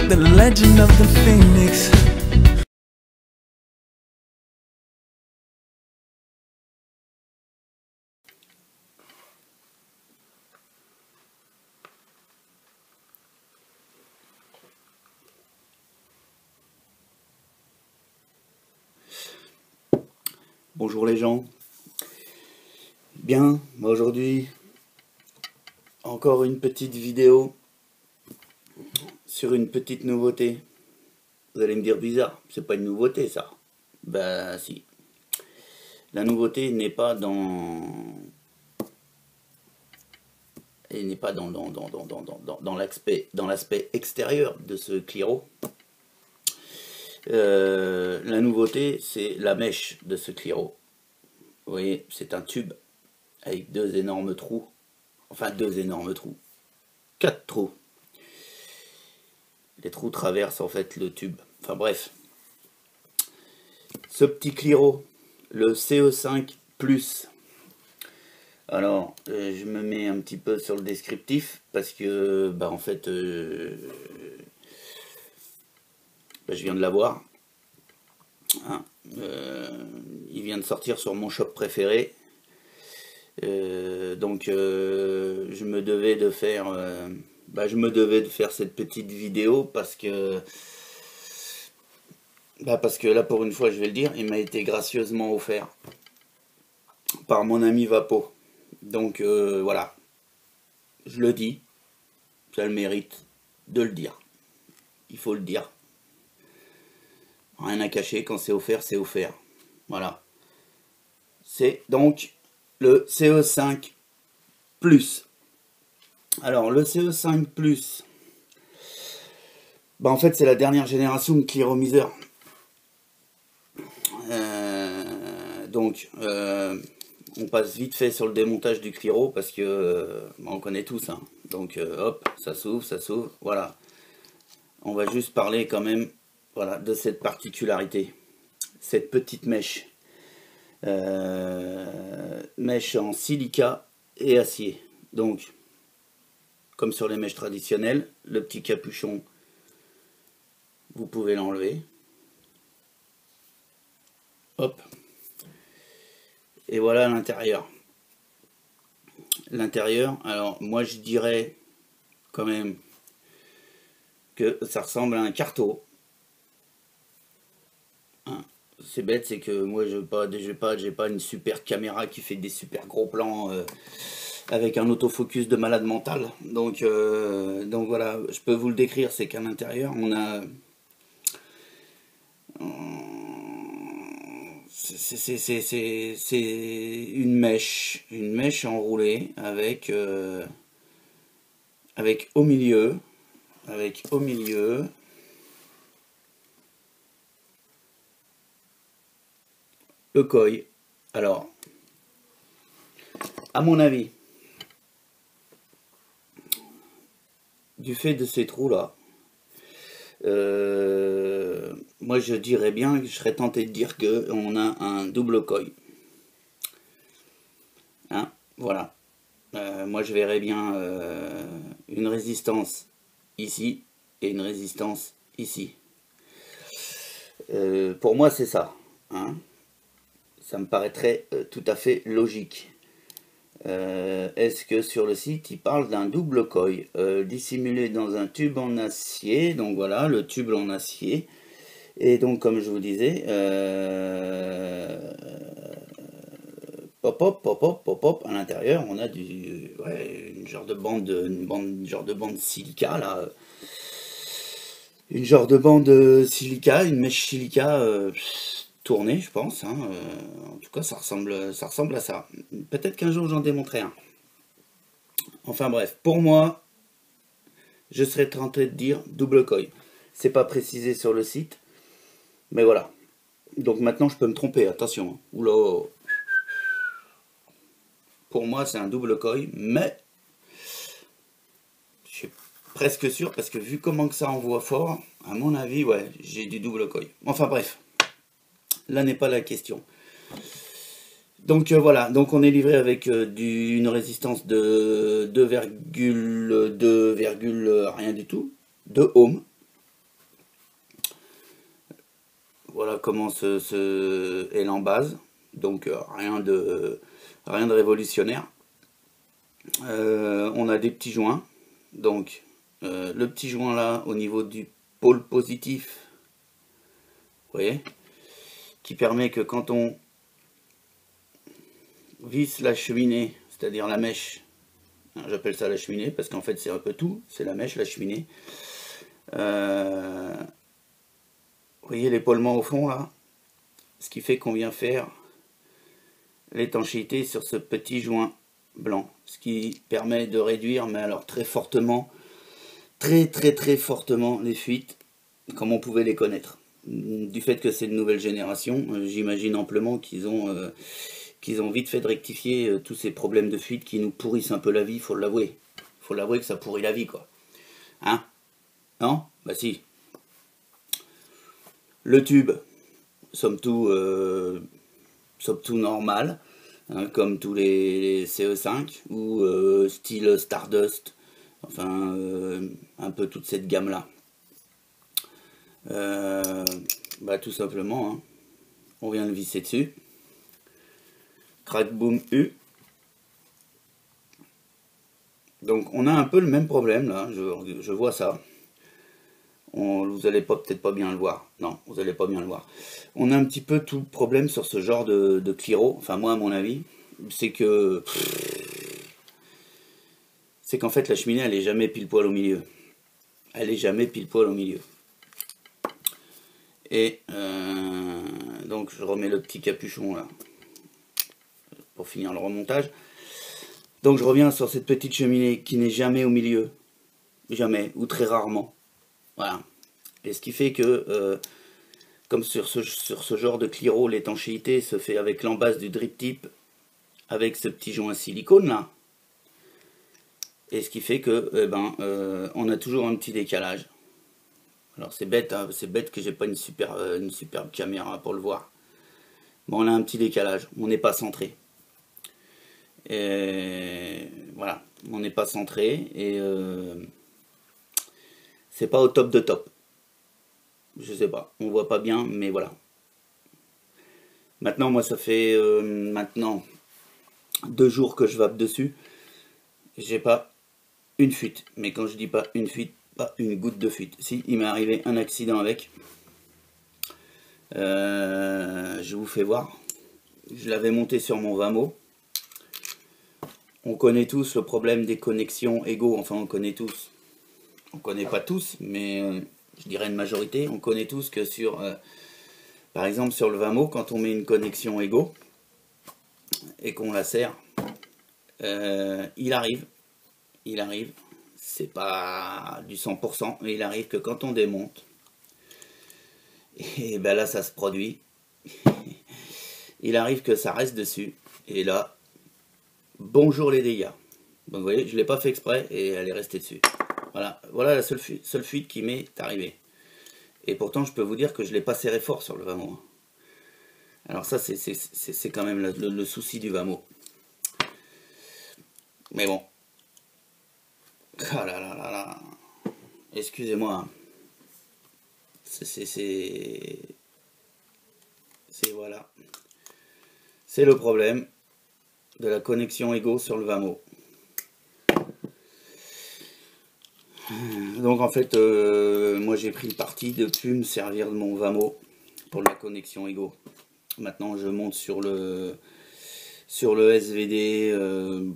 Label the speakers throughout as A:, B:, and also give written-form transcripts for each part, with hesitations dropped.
A: the legend of the phoenix.
B: Bonjour les gens. Bien, aujourd'hui, encore une petite vidéo sur une petite nouveauté. Vous allez me dire bizarre, c'est pas une nouveauté ça. Bah si. La nouveauté n'est pas dans... Elle n'est pas dans l'aspect extérieur de ce Cliro. La nouveauté, c'est la mèche de ce Cliro. Vous voyez, c'est un tube avec deux énormes trous. Enfin, deux énormes trous. 4 trous. Les trous traversent en fait le tube. Enfin bref. Ce petit Cliro, le CE5 Plus. Alors, je me mets un petit peu sur le descriptif parce que, bah en fait, je viens de l'avoir. Hein, il vient de sortir sur mon shop préféré. Donc, je me devais de faire, cette petite vidéo parce que là, pour une fois, je vais le dire, il m'a été gracieusement offert par mon ami Vapo. Donc voilà, je le dis, ça a le mérite de le dire. Il faut le dire. Rien à cacher, quand c'est offert, c'est offert. Voilà. C'est donc le CE5 Plus. Alors, le CE5 Plus, bah en fait, c'est la dernière génération de cliromiseurs. On passe vite fait sur le démontage du Cliro parce que on connaît tous. Hein. Donc, hop, ça s'ouvre, voilà. On va juste parler quand même, voilà, de cette particularité, cette petite mèche. Mèche en silica et acier. Donc, comme sur les mèches traditionnelles, le petit capuchon, vous pouvez l'enlever. Hop. Et voilà l'intérieur. L'intérieur, alors moi je dirais quand même que ça ressemble à un carreau. Hein. C'est bête, c'est que moi j'ai pas une super caméra qui fait des super gros plans avec un autofocus de malade mental. Donc voilà, je peux vous le décrire, c'est qu'à l'intérieur on a c'est une mèche enroulée avec au milieu le koi. Alors, à mon avis, du fait de ces trous là, moi je dirais bien, je serais tenté de dire que on a un double koi. Hein, voilà. Moi je verrais bien une résistance ici et une résistance ici. Pour moi c'est ça. Hein. Ça me paraîtrait tout à fait logique. Est-ce que sur le site il parle d'un double koi dissimulé dans un tube en acier? Donc voilà, le tube en acier. Et donc comme je vous disais, pop, à l'intérieur on a une genre de bande silica là, une genre de bande silica, une mèche silica tournée, je pense. Hein. En tout cas, ça ressemble à ça. Peut-être qu'un jour j'en démontrerai un. Enfin bref, pour moi, je serais tenté de dire double koi. C'est pas précisé sur le site, mais voilà. Donc maintenant, je peux me tromper. Attention. Hein. Oula. Pour moi, c'est un double koi, mais je suis presque sûr parce que vu comment que ça envoie fort, à mon avis, ouais, j'ai du double koi. Enfin bref. Là n'est pas la question. Donc voilà, donc on est livré avec une résistance de 2,2, rien du tout, de ohm. voilà comment est l'embase. Donc rien de révolutionnaire. On a des petits joints. Donc le petit joint là au niveau du pôle positif, vous voyez, qui permet que quand on visse la cheminée, c'est-à-dire la mèche, j'appelle ça la cheminée parce qu'en fait c'est un peu tout, c'est la mèche, la cheminée. Vous voyez l'épaulement au fond là, ce qui fait qu'on vient faire l'étanchéité sur ce petit joint blanc, ce qui permet de réduire, mais alors très fortement, très fortement les fuites, comme on pouvait les connaître. Du fait que c'est une nouvelle génération, j'imagine amplement qu'ils ont vite fait de rectifier tous ces problèmes de fuite qui nous pourrissent un peu la vie, faut l'avouer. Faut l'avouer que ça pourrit la vie, quoi. Hein? Non? Bah si. Le tube, somme tout normal, hein, comme tous les CE5 ou style Stardust, enfin un peu toute cette gamme là. Bah tout simplement, hein, on vient le visser dessus, crack boom U. Donc on a un peu le même problème là, je vois ça. Vous allez peut-être pas bien le voir. Non, vous allez pas bien le voir. On a un petit peu tout le problème sur ce genre de Cliro. Enfin moi à mon avis, c'est que qu'en fait la cheminée elle est jamais pile poil au milieu. Elle est jamais pile poil au milieu. Et donc je remets le petit capuchon là pour finir le remontage. Donc je reviens sur cette petite cheminée qui n'est jamais au milieu. Jamais, ou très rarement. Voilà. Et ce qui fait que, comme sur ce genre de Cliro, l'étanchéité se fait avec l'embase du drip tip, avec ce petit joint silicone là. Et ce qui fait que, on a toujours un petit décalage. Alors c'est bête, hein, c'est bête que j'ai pas une superbe caméra pour le voir. Bon, on a un petit décalage, on n'est pas centré. Et voilà, on n'est pas centré et c'est pas au top de top. Je sais pas, on voit pas bien, mais voilà. Maintenant, moi, ça fait maintenant 2 jours que je vape dessus. J'ai pas une fuite. Mais quand je dis pas une fuite, pas une goutte de fuite. Si, il m'est arrivé un accident avec. Je vous fais voir. Je l'avais monté sur mon Vamo. On connaît tous le problème des connexions égaux. Enfin, on connaît tous. On connaît pas tous, mais je dirais une majorité. On connaît tous que sur, par exemple, sur le Vamo, quand on met une connexion égaux et qu'on la serre, il arrive, c'est pas du 100%, mais il arrive que quand on démonte, et ben là ça se produit, il arrive que ça reste dessus, et là, bonjour les dégâts. Donc vous voyez, je l'ai pas fait exprès, et elle est restée dessus. Voilà la seule fuite qui m'est arrivée. Et pourtant, je peux vous dire que je l'ai pas serré fort sur le Vamo. Alors ça, c'est quand même le souci du Vamo. Mais bon. Ah là là là là. Excusez-moi. C'est voilà. C'est le problème de la connexion égaux sur le Vamo. Donc en fait, moi j'ai pris le parti de plus me servir de mon Vamo pour la connexion égaux. Maintenant je monte sur le SVD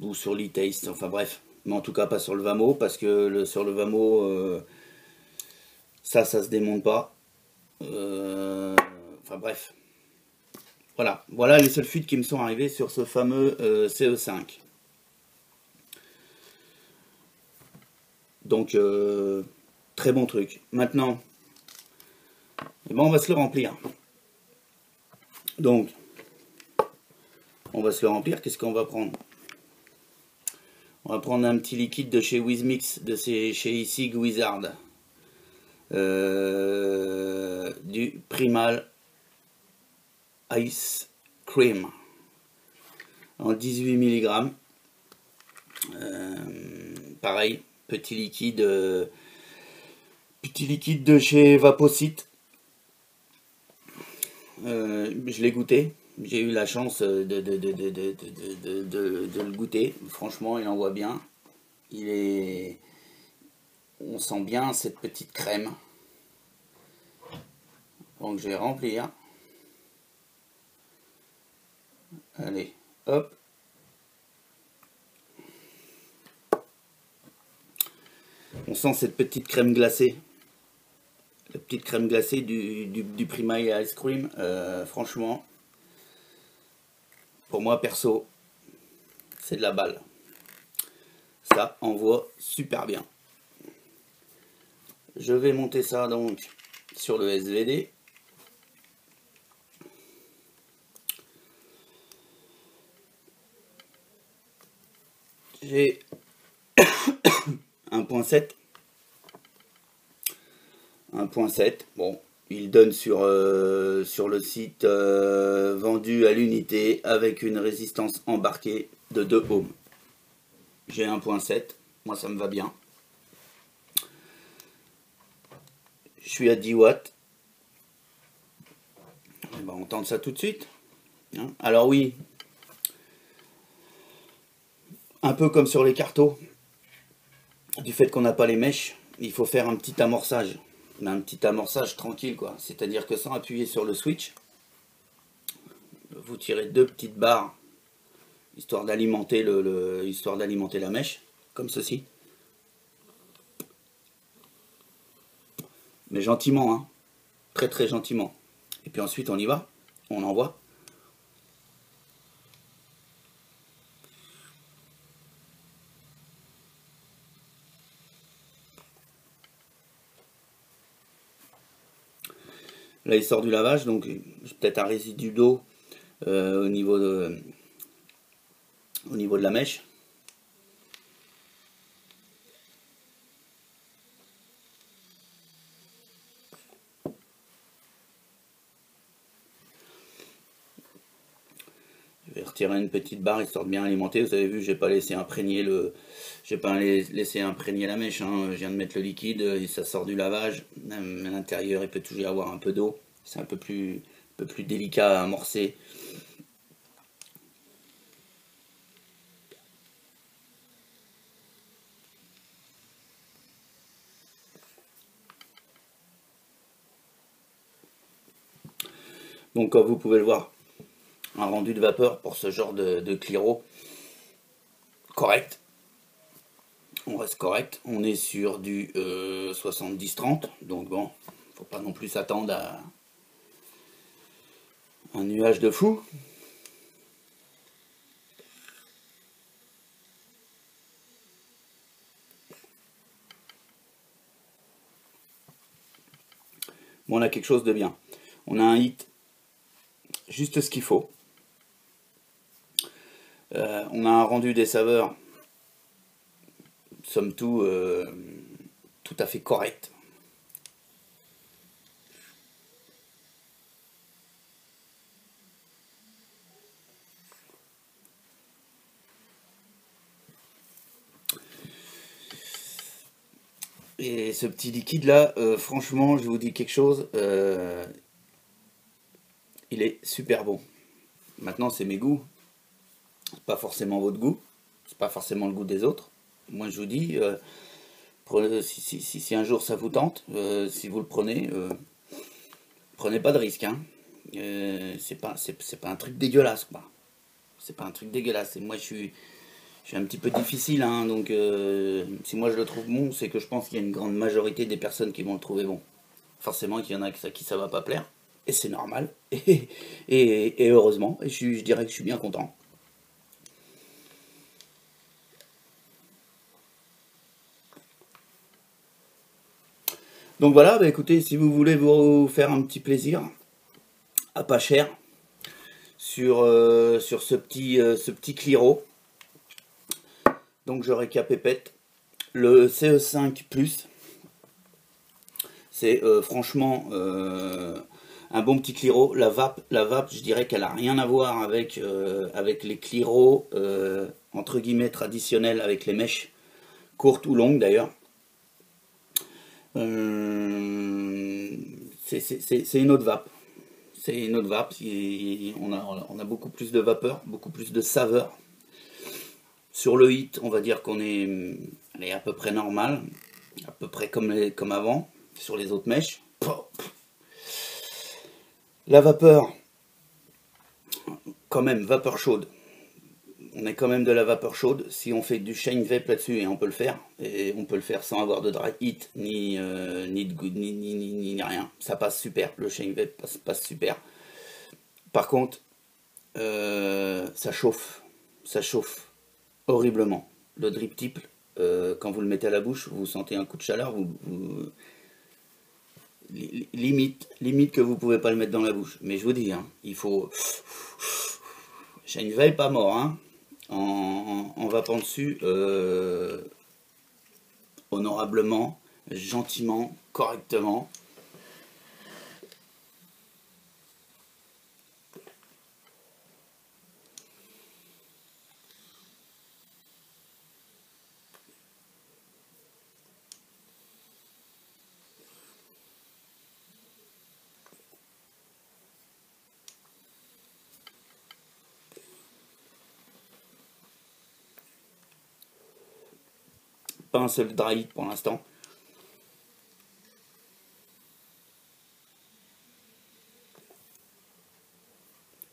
B: ou sur l'e-taste, enfin bref. Mais en tout cas pas sur le Vamo, parce que sur le Vamo, ça se démonte pas. Enfin bref. Voilà les seules fuites qui me sont arrivées sur ce fameux CE5. Donc très bon truc. Maintenant, on va se le remplir. Donc on va se le remplir. Qu'est-ce qu'on va prendre? On va prendre un petit liquide de chez Wizmix, de chez Isig Wizard, du Primal Ice Cream en 18 mg. Pareil, petit liquide de chez Vaposit. Je l'ai goûté. J'ai eu la chance de le goûter. Franchement, il envoie bien. Il est... On sent bien cette petite crème. Donc je vais remplir. Allez, hop. On sent cette petite crème glacée. La petite crème glacée du Prima Ice Cream. Franchement, pour moi perso, c'est de la balle. Ça envoie super bien. Je vais monter ça donc sur le SVD. J'ai 1.7. 1.7. Bon, il donne sur le site vendu à l'unité avec une résistance embarquée de 2 ohms. J'ai 1.7. Moi, ça me va bien. Je suis à 10 watts. On tente ça tout de suite. Alors oui, un peu comme sur les cartos, du fait qu'on n'a pas les mèches, il faut faire un petit amorçage. Mais un petit amorçage tranquille, quoi. C'est-à-dire que sans appuyer sur le switch, vous tirez 2 petites barres, histoire d'alimenter la mèche, comme ceci. Mais gentiment, hein. Très très gentiment. Et puis ensuite on y va, on envoie. Là il sort du lavage, donc peut-être un résidu d'eau au niveau de la mèche. Je vais retirer une petite barre histoire de bien alimenter. Vous avez vu, j'ai pas laissé imprégner la mèche. Hein. Je viens de mettre le liquide et ça sort du lavage. À l'intérieur, il peut toujours y avoir un peu d'eau. C'est un peu plus délicat à amorcer. Donc, comme vous pouvez le voir, un rendu de vapeur pour ce genre de Cliro correct. On reste correct. On est sur du 70-30. Donc bon, faut pas non plus s'attendre à un nuage de fou. Bon, on a quelque chose de bien. On a un hit, juste ce qu'il faut. On a un rendu des saveurs, somme toute, tout à fait correct. Et ce petit liquide là, franchement, je vous dis quelque chose, il est super bon. Maintenant, c'est mes goûts. C'est pas forcément votre goût, c'est pas forcément le goût des autres. Moi je vous dis, si un jour ça vous tente, si vous le prenez, prenez pas de risque. Hein. C'est pas un truc dégueulasse, quoi. C'est pas un truc dégueulasse. Et moi je suis un petit peu difficile, hein, donc si moi je le trouve bon, c'est que je pense qu'il y a une grande majorité des personnes qui vont le trouver bon. Forcément qu'il y en a qui ça va pas plaire, et c'est normal, et heureusement, et je dirais que je suis bien content. Donc voilà, bah écoutez, si vous voulez vous faire un petit plaisir, à pas cher, sur ce petit Cliro, donc je récapépète, le CE5 Plus, c'est franchement un bon petit Cliro. La vape, je dirais qu'elle a rien à voir avec les Cliro entre guillemets traditionnels avec les mèches courtes ou longues d'ailleurs. C'est une autre vape. C'est une autre vape, on a beaucoup plus de vapeur, beaucoup plus de saveur. Sur le hit, on va dire qu'on est, allez, à peu près normal, à peu près comme avant, sur les autres mèches. La vapeur, quand même, vapeur chaude. On est quand même de la vapeur chaude. Si on fait du shine vape là-dessus, et on peut le faire, sans avoir de dry heat, ni de good, ni rien. Ça passe super, le shine vape passe super. Par contre, ça chauffe horriblement. Le drip tip, quand vous le mettez à la bouche, vous sentez un coup de chaleur, limite que vous pouvez pas le mettre dans la bouche. Mais je vous dis, hein, il faut... Shine vape pas mort, hein. En vapant dessus, honorablement, gentiment, correctement. Pas un seul dry hit pour l'instant.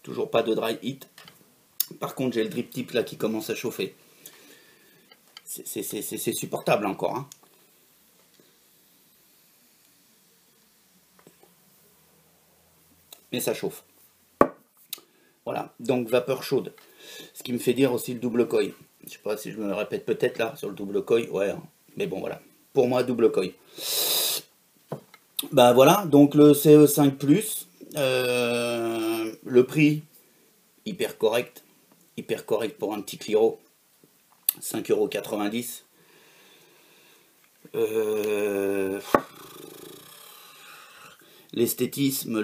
B: Toujours pas de dry hit. Par contre, j'ai le drip tip là qui commence à chauffer. C'est supportable encore, hein. Mais ça chauffe. Voilà, donc vapeur chaude. Ce qui me fait dire aussi le double coil. Je sais pas si je me répète peut-être là sur le double coil. Ouais, hein. Mais bon voilà. Pour moi, double coil. Ben voilà, donc le CE5 Plus. Le prix, hyper correct. Hyper correct pour un petit Cliro. 5,90 €. L'esthétisme,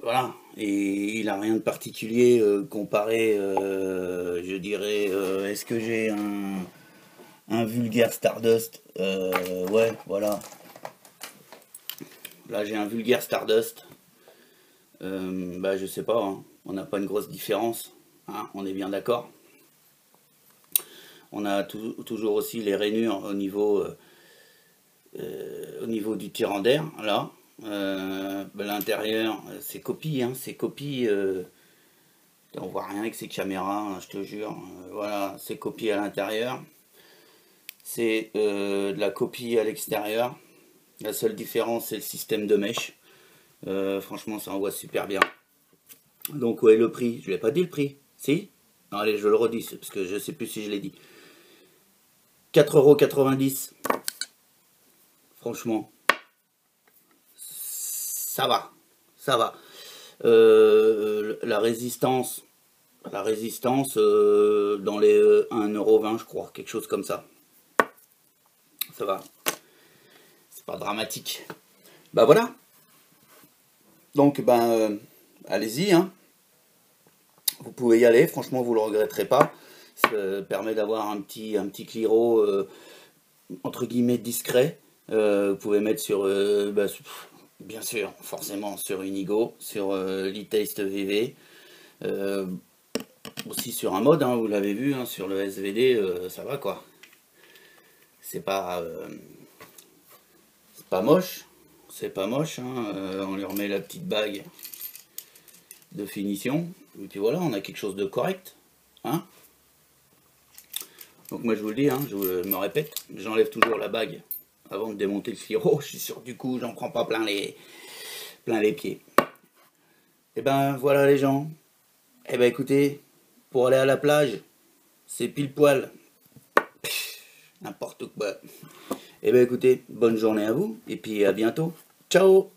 B: voilà, et il a rien de particulier comparé, je dirais, est-ce que j'ai un vulgaire Stardust, ouais, voilà. Là j'ai un vulgaire Stardust, bah je sais pas, hein. On n'a pas une grosse différence, hein, on est bien d'accord. On a toujours aussi les rainures au niveau du tirant d'air, là. L'intérieur, c'est copie, hein, c'est copie. On voit rien avec ces caméras, hein, je te jure. Voilà, c'est copie à l'intérieur. C'est de la copie à l'extérieur. La seule différence, c'est le système de mèche. Franchement, ça envoie super bien. Donc, ouais, le prix, je l'ai pas dit le prix. Si? Non, allez, je le redis, parce que je sais plus si je l'ai dit. 4,90 €. Franchement, ça va. Ça va. La résistance dans les 1,20 €, je crois, quelque chose comme ça. Ça va. C'est pas dramatique. Bah voilà. Donc, ben, allez-y, hein. Vous pouvez y aller, franchement, vous le regretterez pas. Ça permet d'avoir un petit Cliro, entre guillemets, discret. Vous pouvez mettre sur, bien sûr, forcément, sur Unigo, sur l'e-Taste VV. Aussi sur un mode, hein, vous l'avez vu, hein, sur le SVD, ça va quoi. C'est pas moche, hein, on lui remet la petite bague de finition, et puis voilà, on a quelque chose de correct, hein. Donc moi je vous le dis, hein, je me répète, j'enlève toujours la bague avant de démonter le Cliro, je suis sûr du coup j'en prends pas plein les pieds. Et ben voilà les gens, et ben écoutez, pour aller à la plage, c'est pile poil, n'importe quoi. Et ben écoutez, bonne journée à vous, et puis à bientôt, ciao.